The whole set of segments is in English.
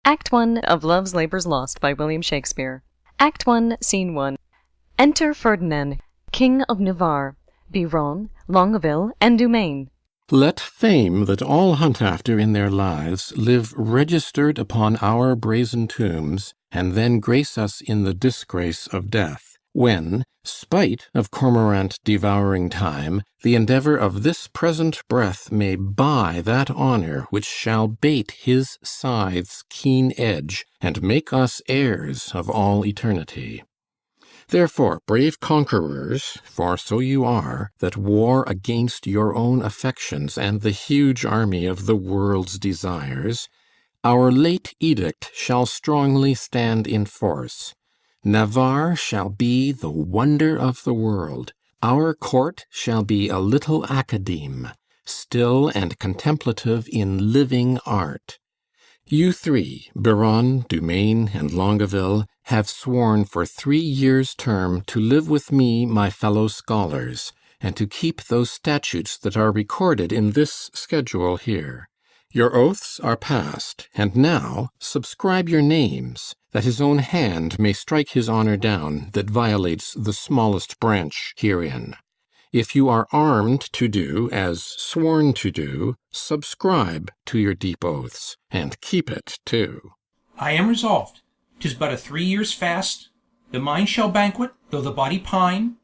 Act 1 of Love's Labour's Lost by William Shakespeare. Act 1, Scene 1. Enter Ferdinand, King of Navarre, Biron, Longueville, and Dumaine. Let fame that all hunt after in their lives live registered upon our brazen tombs, and then grace us in the disgrace of death, when, spite of cormorant devouring time, the endeavour of this present breath may buy that honour which shall bait his scythe's keen edge, and make us heirs of all eternity. Therefore, brave conquerors, for so you are, that war against your own affections and the huge army of the world's desires, our late edict shall strongly stand in force. Navarre shall be the wonder of the world. Our court shall be a little academe, still and contemplative in living art. You three, Biron, Dumaine, and Longueville, have sworn for 3 years' term to live with me, my fellow scholars, and to keep those statutes that are recorded in this schedule here. Your oaths are passed, and now subscribe your names, that his own hand may strike his honour down that violates the smallest branch herein. If you are armed to do as sworn to do, subscribe to your deep oaths, and keep it too. I am resolved. 'Tis but a 3 years' fast. The mind shall banquet, though the body pine.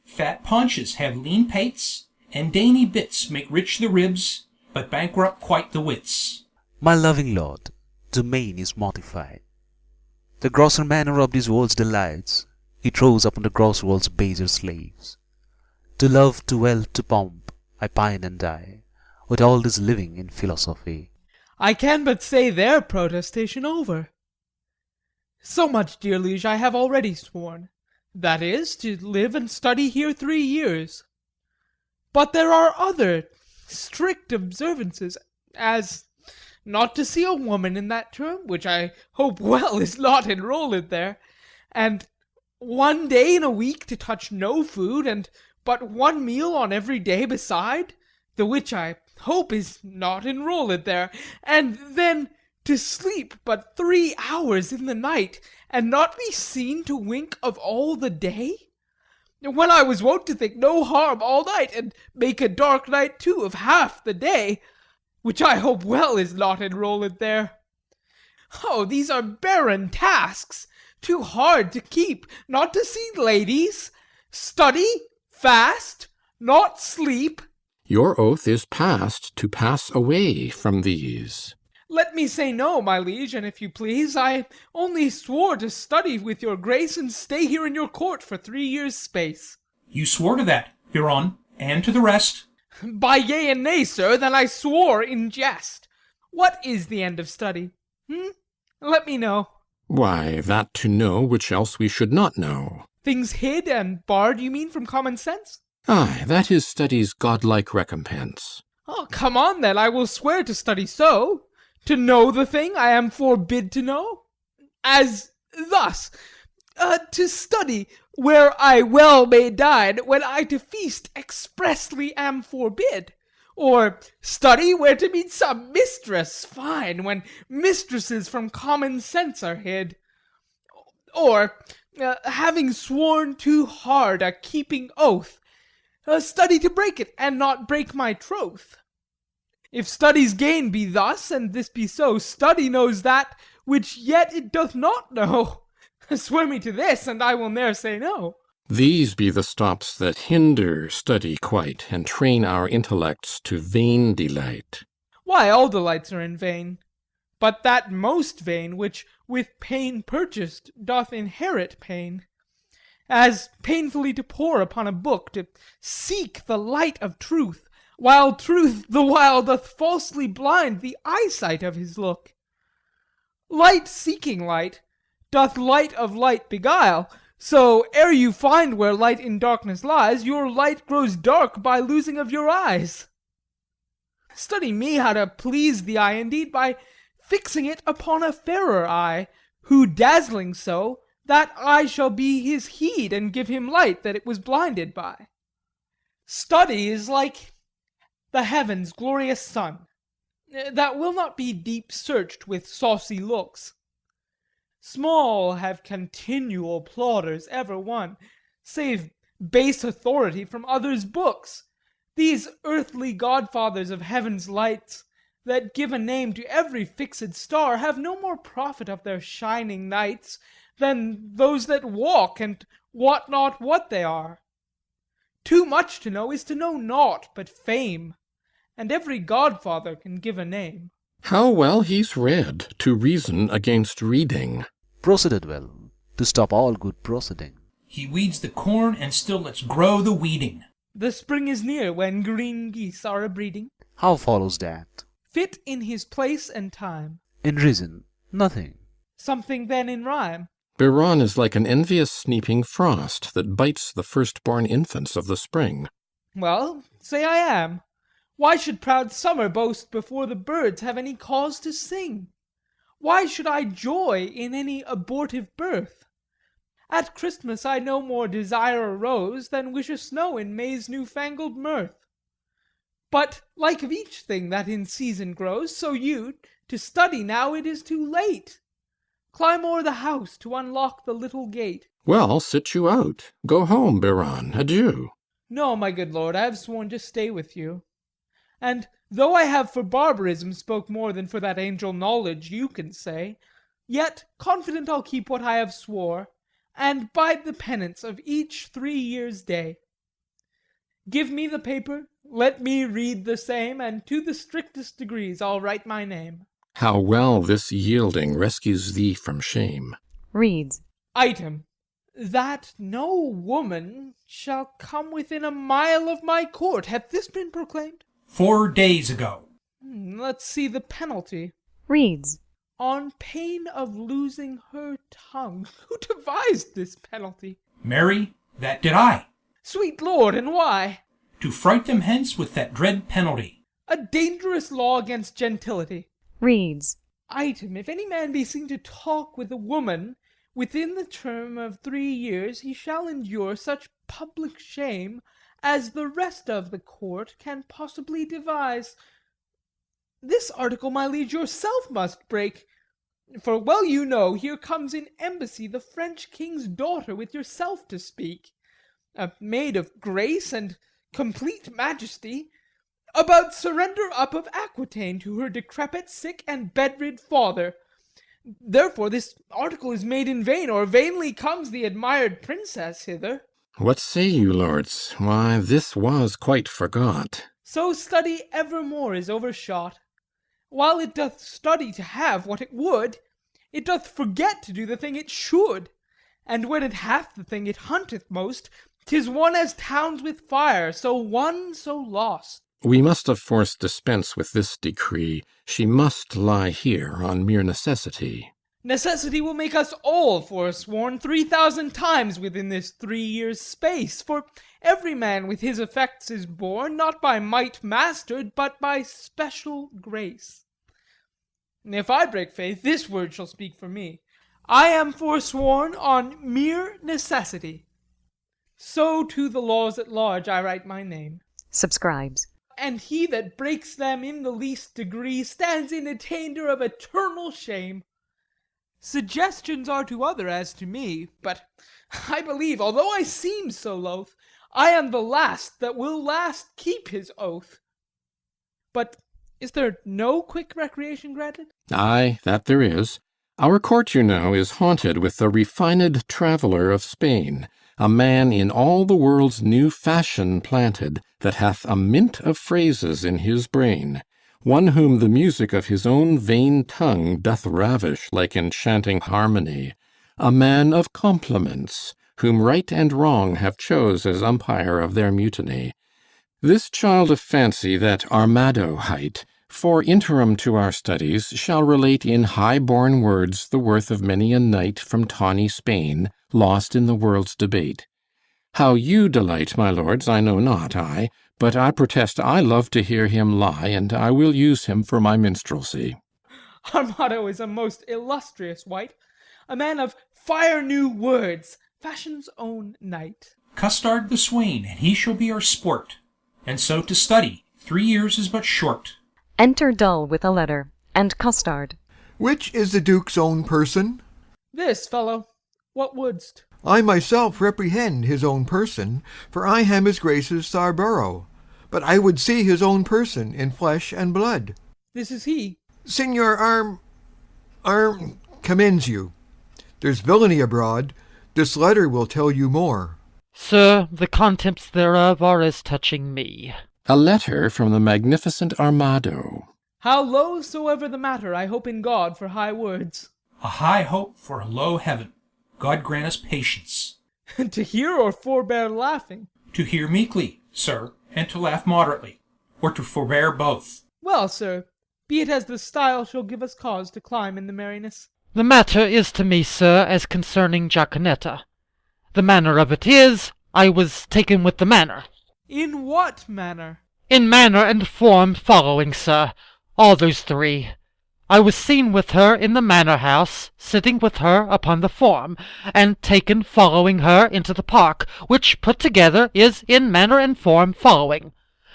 Fat paunches have lean pates, and dainty bits make rich the ribs, but bankrupt quite the wits. My loving lord, Dumaine is mortified. The grosser manner of this world's delights he throws upon the gross world's baser slaves. To love, to wealth, to pomp, I pine and die, with all this living in philosophy. I can but say their protestation over. So much, dear liege, I have already sworn, that is, to live and study here 3 years. But there are other strict observances, as not to see a woman in that term, which I hope well is not enrolled there, and 1 day in a week to touch no food, and but 1 meal on every day beside, the which I hope is not enrolled there, and then to sleep but 3 hours in the night, and not be seen to wink of all the day? When I was wont to think no harm all night, and make a dark night too of half the day, which I hope well is not enrolled there. Oh, these are barren tasks, too hard to keep, not to see ladies, study, fast, not sleep. Your oath is passed to pass away from these. Let me say no, my liege, and if you please, I only swore to study with your grace and stay here in your court for 3 years' space. You swore to that, Biron, and to the rest. By yea and nay, sir, then I swore in jest. What is the end of study? Let me know. Why, that to know which else we should not know. Things hid and barred, you mean, from common sense? Ay, that is study's godlike recompense. Oh, come on, then, I will swear to study so. To know the thing I am forbid to know. As thus, to study where I well may dine, when I to feast expressly am forbid. Or study where to meet some mistress fine, when mistresses from common sense are hid. Or, having sworn too hard a keeping oath, study to break it, and not break my troth. If study's gain be thus, and this be so, study knows that which yet it doth not know. Swear me to this, and I will ne'er say no. These be the stops that hinder study quite, and train our intellects to vain delight. Why, all delights are in vain. But that most vain, which with pain purchased doth inherit pain. As painfully to pore upon a book, to seek the light of truth, while truth the while doth falsely blind the eyesight of his look. Light seeking light, doth light of light beguile, so ere you find where light in darkness lies, your light grows dark by losing of your eyes. Study me how to please the eye indeed, by fixing it upon a fairer eye, who dazzling so, that eye shall be his heed, and give him light that it was blinded by. Study is like the heaven's glorious sun. that will not be deep searched with saucy looks. Small have continual plauders ever won, save base authority from others' books. These earthly godfathers of heaven's lights, that give a name to every fixed star, have no more profit of their shining nights than those that walk and wot not what they are. Too much to know is to know naught but fame, and every godfather can give a name. How well he's read to reason against reading. Proceeded well, to stop all good proceeding. He weeds the corn and still lets grow the weeding. The spring is near when green geese are a-breeding. How follows that? Fit in his place and time. In reason, nothing. Something then in rhyme. Biron is like an envious sneaping frost that bites the firstborn infants of the spring. Well, say I am. Why should proud summer boast before the birds have any cause to sing? Why should I joy in any abortive birth? At Christmas I no more desire a rose than wish a snow in May's new-fangled mirth. But like of each thing that in season grows, so you, to study now it is too late. Climb o'er the house to unlock the little gate. Well, sit you out. Go home, Biron. Adieu. No, my good lord, I have sworn to stay with you. And though I have for barbarism spoke more than for that angel knowledge you can say, yet confident I'll keep what I have swore, and bide the penance of each 3 years' day. Give me the paper, let me read the same, and to the strictest degrees I'll write my name. How well this yielding rescues thee from shame. Reads. Item, that no woman shall come within a mile of my court. Hath this been proclaimed? 4 days ago. Let's see the penalty. Reads. On pain of losing her tongue. Who devised this penalty? Marry, that did I. Sweet lord, and why? To fright them hence with that dread penalty. A dangerous law against gentility. Reads. Item, if any man be seen to talk with a woman within the term of 3 years, he shall endure such public shame as the rest of the court can possibly devise. This article, my liege, yourself must break, for well you know here comes in embassy the French king's daughter with yourself to speak, a maid of grace and complete majesty, about surrender up of Aquitaine to her decrepit, sick, and bedrid father. Therefore this article is made in vain, or vainly comes the admired princess hither. What say you, lords? Why, this was quite forgot. So study evermore is overshot. While it doth study to have what it would, it doth forget to do the thing it should. And when it hath the thing it hunteth most, 'tis one as towns with fire, so won, so lost. We must of force dispense with this decree. She must lie here on mere necessity. Necessity will make us all forsworn 3,000 times within this 3 years' space, for every man with his effects is born, not by might mastered, but by special grace. If I break faith, this word shall speak for me. I am forsworn on mere necessity. So to the laws at large I write my name. Subscribes. And he that breaks them in the least degree stands in attainder of eternal shame. Suggestions are to other as to me, but I believe, although I seem so loath, I am the last that will last keep his oath. But is there no quick recreation granted? Aye, that there is. Our court, you know, is haunted with the refined traveller of Spain, a man in all the world's new fashion planted, that hath a mint of phrases in his brain, one whom the music of his own vain tongue doth ravish like enchanting harmony, a man of compliments, whom right and wrong have chose as umpire of their mutiny. This child of fancy that Armado hight, for interim to our studies, shall relate in high-born words the worth of many a knight from tawny Spain, lost in the world's debate. How you delight, my lords, I know not, I, but I protest I love to hear him lie, and I will use him for my minstrelsy. Armado is a most illustrious wight, a man of fire-new words, fashion's own knight. Custard the swain, and he shall be our sport. And so to study, 3 years is but short. Enter Dull with a letter, and Custard. Which is the Duke's own person? This, fellow. What wouldst? I myself reprehend his own person, for I am his Grace's Sarborough. But I would see his own person in flesh and blood. This is he. Signor Arm commends you. There's villainy abroad. This letter will tell you more. Sir, the contents thereof are as touching me. A letter from the magnificent Armado. How low soever the matter, I hope in God for high words. A high hope for a low heaven. God grant us patience. To hear or forbear laughing? To hear meekly, sir, and to laugh moderately, or to forbear both. Well, sir, be it as the style shall give us cause to climb in the merriness. The matter is to me, sir, as concerning Jaconetta. The manner of it is, I was taken with the manner. In what manner? In manner and form following, sir, all those three. I was seen with her in the manor house, sitting with her upon the form, and taken following her into the park, which put together is in manner and form following.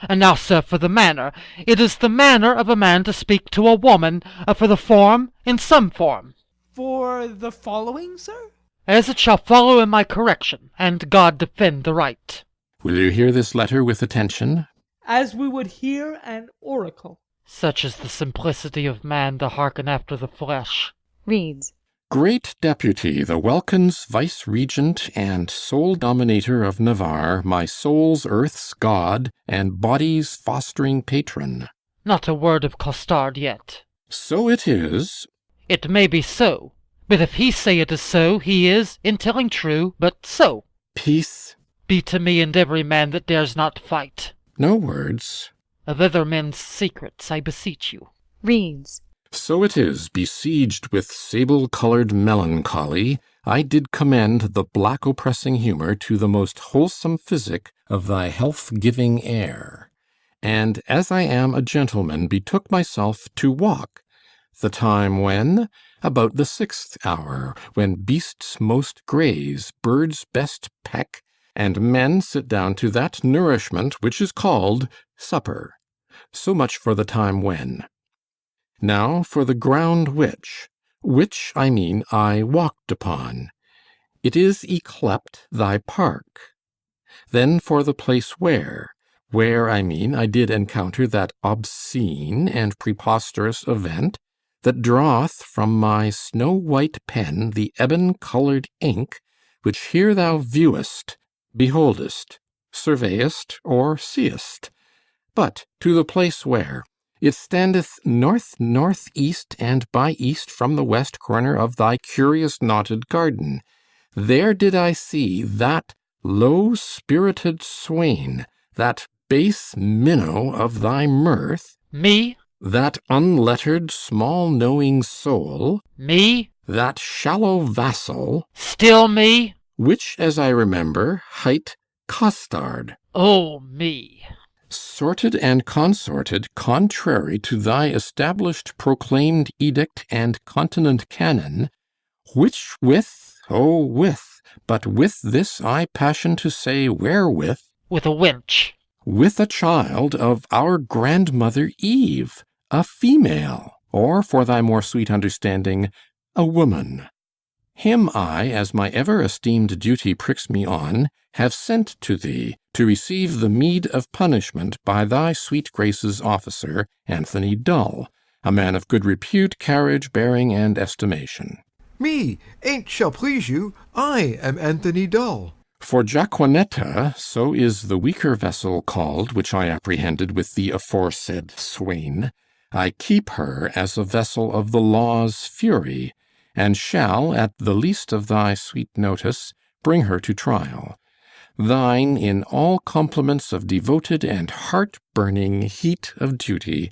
And now, sir, for the manner, it is the manner of a man to speak to a woman, for the form in some form. For the following, sir? As it shall follow in my correction, and God defend the right. Will you hear this letter with attention? As we would hear an oracle. Such is the simplicity of man to hearken after the flesh. Reads. Great Deputy, the Welkin's Vice-Regent and sole Dominator of Navarre, my soul's earth's God, and body's fostering patron. Not a word of Costard yet. So it is. It may be so, but if he say it is so, he is, in telling true, but so. Peace. Be to me and every man that dares not fight. No words. Of other men's secrets, I beseech you. Reads. So it is, besieged with sable-coloured melancholy, I did commend the black oppressing humour to the most wholesome physic of thy health-giving air. And as I am a gentleman, betook myself to walk, the time when, about the 6th hour, when beasts most graze, birds best peck, and men sit down to that nourishment which is called supper. So much for the time when. Now for the ground which I mean I walked upon. It is yclept thy park. Then for the place where I mean I did encounter that obscene and preposterous event, that draweth from my snow-white pen the ebon-coloured ink, which here thou viewest, beholdest, surveyest, or seest, but to the place where it standeth north-northeast and by east from the west corner of thy curious knotted garden. There did I see that low-spirited swain, that base minnow of thy mirth, Me? that unlettered, small-knowing soul, Me? that shallow vassal, Still me? which, as I remember, hight Costard, Oh, me. sorted and consorted contrary to thy established proclaimed edict and continent canon, which but with this I passion to say wherewith, With a wench. with a child of our grandmother Eve, a female, or for thy more sweet understanding, a woman. Him I, as my ever esteemed duty pricks me on, have sent to thee, to receive the meed of punishment by thy sweet grace's officer, Anthony Dull, a man of good repute, carriage, bearing, and estimation. Me, ain't shall please you, I am Anthony Dull. For Jaquanetta, so is the weaker vessel called, which I apprehended with the aforesaid swain. I keep her as a vessel of the law's fury, and shall, at the least of thy sweet notice, bring her to trial. Thine in all compliments of devoted and heart-burning heat of duty,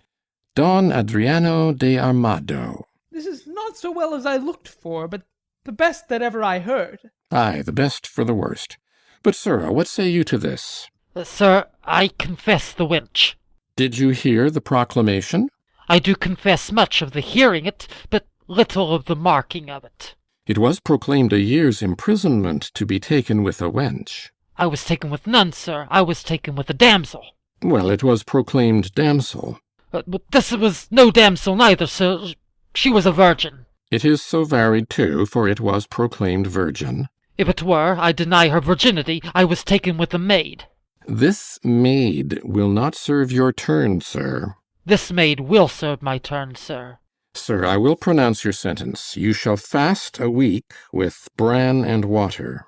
Don Adriano de Armado. This is not so well as I looked for, but the best that ever I heard. Ay, the best for the worst. But, sirrah, what say you to this? Sir, I confess the wench. Did you hear the proclamation? I do confess much of the hearing it, but little of the marking of it. It was proclaimed a year's imprisonment to be taken with a wench. I was taken with none, sir. I was taken with a damsel. Well, it was proclaimed damsel. But this was no damsel neither, sir. She was a virgin. It is so varied too, for it was proclaimed virgin. If it were, I deny her virginity. I was taken with a maid. This maid will not serve your turn, sir. This maid will serve my turn, sir. Sir, I will pronounce your sentence. You shall fast a week with bran and water.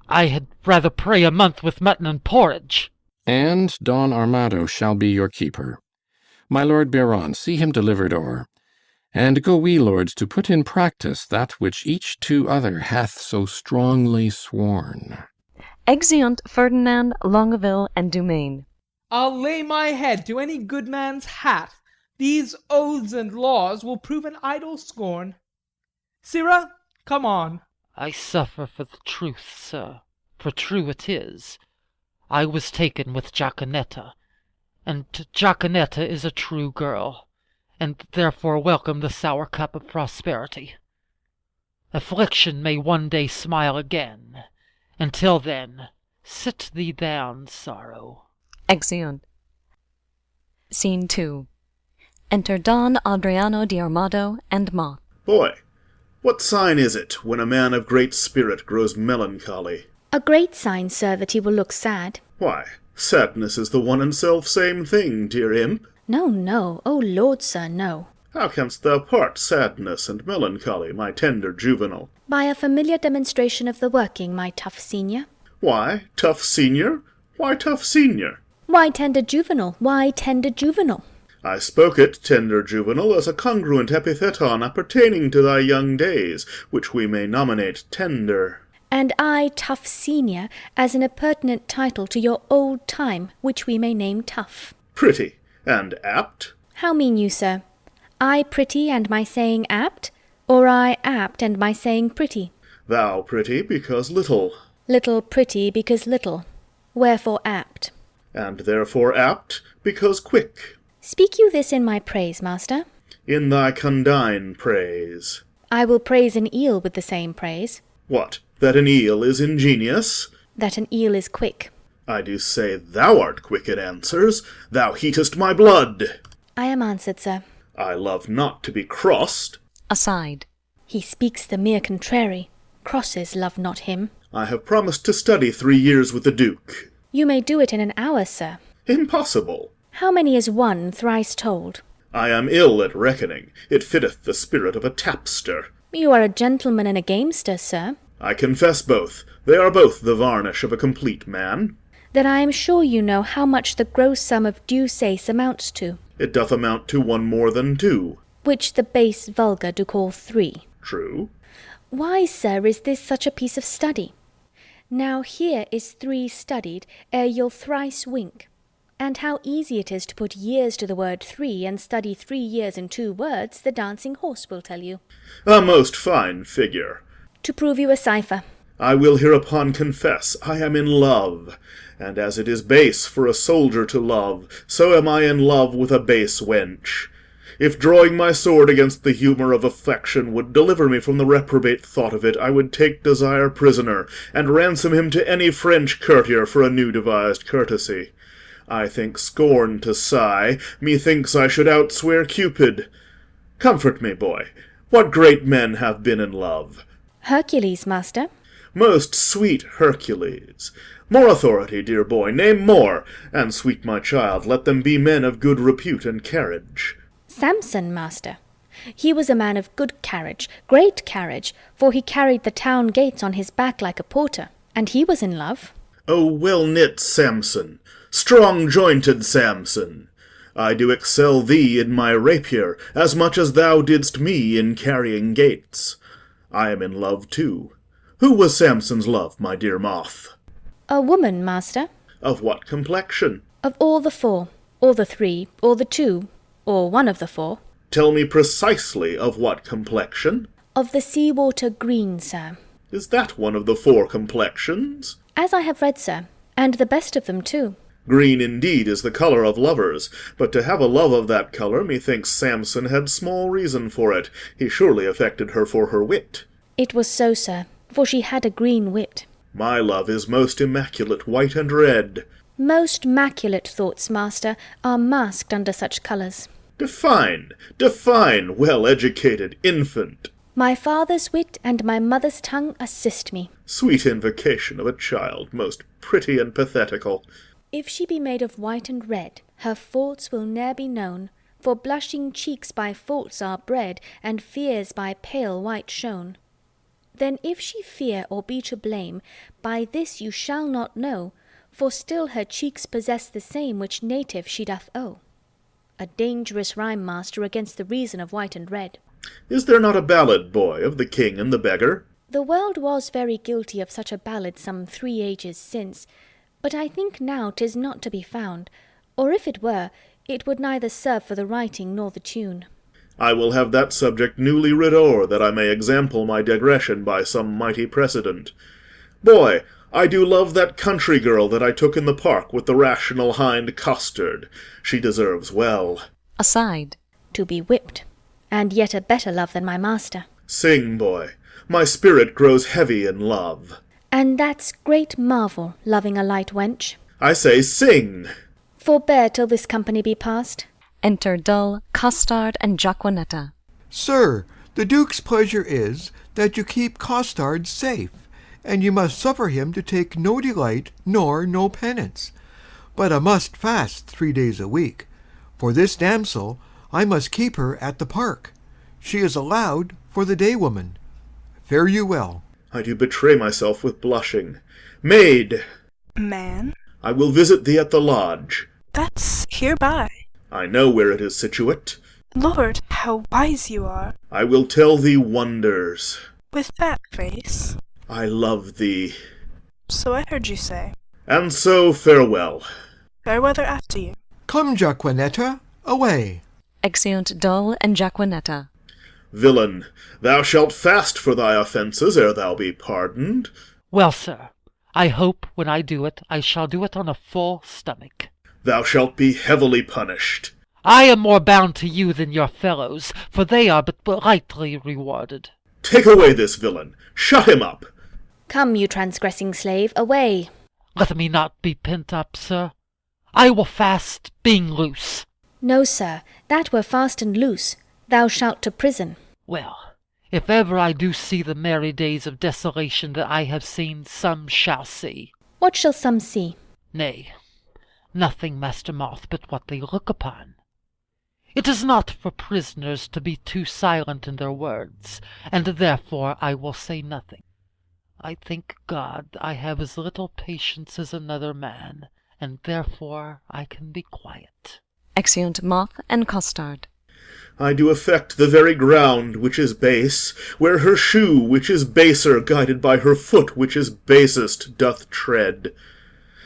I had rather pray a month with mutton and porridge. And Don Armado shall be your keeper. My lord Biron, see him delivered o'er. And go we, lords, to put in practice that which each to other hath so strongly sworn. Exeunt Ferdinand, Longueville, and Dumaine. I'll lay my head to any good man's hat. These oaths and laws will prove an idle scorn. Sirrah, come on. I suffer for the truth, sir, for true it is. I was taken with Jaconetta, and Jaconetta is a true girl, and therefore welcome the sour cup of prosperity. Affliction may one day smile again. Until then, sit thee down, sorrow. Exeunt. Scene 2. Enter Don Adriano di Armado and Mock. Boy, what sign is it when a man of great spirit grows melancholy? A great sign, sir, that he will look sad. Why, sadness is the one and self-same thing, dear imp. No, no, O Lord, sir, no. How canst thou part sadness and melancholy, my tender juvenile? By a familiar demonstration of the working, my tough senior. Why, tough senior? Why tough senior? Why tender juvenile? Why tender juvenile? I spoke it, tender juvenile, as a congruent epitheton appertaining to thy young days, which we may nominate tender. And I, tough senior, as an appurtenant title to your old time, which we may name tough. Pretty, and apt? How mean you, sir? I pretty, and my saying apt? Or I apt, and my saying pretty? Thou pretty, because little. Little pretty, because little. Wherefore apt? And therefore apt, because quick. Speak you this in my praise, master? In thy condign praise. I will praise an eel with the same praise. What, that an eel is ingenious? That an eel is quick. I do say thou art quick at answers. Thou heatest my blood. I am answered, sir. I love not to be crossed. Aside. He speaks the mere contrary. Crosses love not him. I have promised to study 3 years with the Duke. You may do it in an hour, sir. Impossible. How many is one thrice told? I am ill at reckoning. It fitteth the spirit of a tapster. You are a gentleman and a gamester, sir. I confess both. They are both the varnish of a complete man. Then I am sure you know how much the gross sum of due sace amounts to. It doth amount to 1 more than 2. Which the base vulgar do call 3. True. Why, sir, is this such a piece of study? Now here is 3 studied, ere you'll thrice wink. And how easy it is to put years to the word 3, and study 3 years in 2 words, the dancing horse will tell you. A most fine figure. To prove you a cipher. I will hereupon confess I am in love, and as it is base for a soldier to love, so am I in love with a base wench. If drawing my sword against the humour of affection would deliver me from the reprobate thought of it, I would take desire prisoner, and ransom him to any French courtier for a new devised courtesy. I think scorn to sigh, methinks I should outswear Cupid. Comfort me, boy. What great men have been in love? Hercules, master. Most sweet Hercules. More authority, dear boy, name more, and, sweet my child, let them be men of good repute and carriage. Samson, master. He was a man of good carriage, great carriage, for he carried the town gates on his back like a porter, and he was in love. O well-knit Samson, strong-jointed Samson, I do excel thee in my rapier, as much as thou didst me in carrying gates. I am in love too. Who was Samson's love, my dear moth? A woman, master. Of what complexion? Of all the 4, or the 3, or the 2, or one of the 4. Tell me precisely of what complexion? Of the sea-water green, sir. Is that one of the 4 complexions? As I have read, sir, and the best of them too. Green indeed is the colour of lovers, but to have a love of that colour, methinks Samson had small reason for it. He surely affected her for her wit. It was so, sir, for she had a green wit. My love is most immaculate, white and red. Most maculate thoughts, master, are masked under such colours. Define, define, well-educated infant. My father's wit and my mother's tongue assist me. Sweet invocation of a child, most pretty and pathetical. If she be made of white and red, her faults will ne'er be known, for blushing cheeks by faults are bred, and fears by pale white shown. Then if she fear or be to blame, by this you shall not know, for still her cheeks possess the same which native she doth owe. A dangerous rhyme, master, against the reason of white and red. Is there not a ballad, boy, of the king and the beggar? The world was very guilty of such a ballad some 3 ages since, but I think now 'tis not to be found, or if it were, it would neither serve for the writing nor the tune. I will have that subject newly writ o'er, that I may example my digression by some mighty precedent. Boy, I do love that country girl that I took in the park with the rational hind costard. She deserves well. Aside. To be whipped, and yet a better love than my master. Sing, boy. My spirit grows heavy in love. And that's great marvel, loving a light wench. I say sing. Forbear till this company be past. Enter Dull, Costard, and Jaquanetta. Sir, the Duke's pleasure is that you keep Costard safe, and you must suffer him to take no delight nor no penance, but I must fast 3 days a week. For this damsel I must keep her at the park. She is allowed for the day woman. Fare you well. I do betray myself with blushing. Maid, Man, I will visit thee at the lodge. that's hereby. I know where it is situate. Lord, how wise you are. I will tell thee wonders. With that face. I love thee. So I heard you say. And so farewell. Fair weather after you. Come, Jaquanetta, away. Exeunt Dull and Jaquanetta. Villain, thou shalt fast for thy offences ere thou be pardoned. Well, sir, I hope when I do it, I shall do it on a full stomach. Thou shalt be heavily punished. I am more bound to you than your fellows, for they are but lightly rewarded. Take away this villain. Shut him up. Come, you transgressing slave, away. Let me not be pent up, sir. I will fast being loose. No, sir, that were fast and loose. Thou shalt to prison. Well, if ever I do see the merry days of desolation that I have seen, some shall see. What shall some see? Nay, nothing, Master Moth, but what they look upon. It is not for prisoners to be too silent in their words, and therefore I will say nothing. I thank God I have as little patience as another man, and therefore I can be quiet. Exeunt Moth and Costard. I do affect the very ground which is base, where her shoe which is baser, guided by her foot which is basest, doth tread.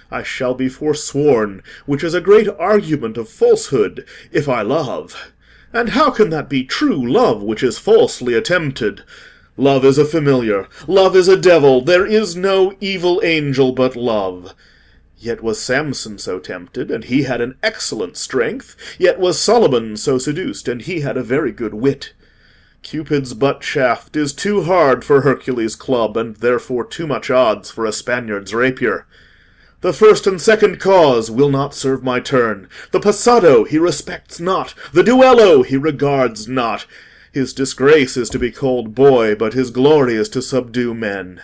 I shall be forsworn, which is a great argument of falsehood, if I love. And how can that be true love which is falsely attempted? Love is a familiar, love is a devil, there is no evil angel but love. Yet was Samson so tempted, and he had an excellent strength, yet was Solomon so seduced, and he had a very good wit. Cupid's butt shaft is too hard for Hercules' club, and therefore too much odds for a Spaniard's rapier. The first and second cause will not serve my turn. The passado he respects not, the duello he regards not. His disgrace is to be called boy, but his glory is to subdue men.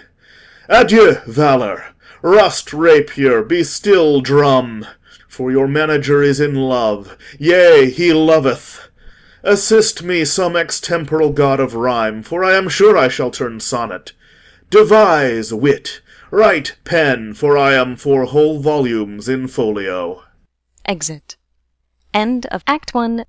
Adieu, valour! Rust rapier, be still drum, for your manager is in love, yea, he loveth. Assist me some extemporal god of rhyme, for I am sure I shall turn sonnet. Devise, wit, write, pen, for I am for whole volumes in folio. Exit. End of Act 1,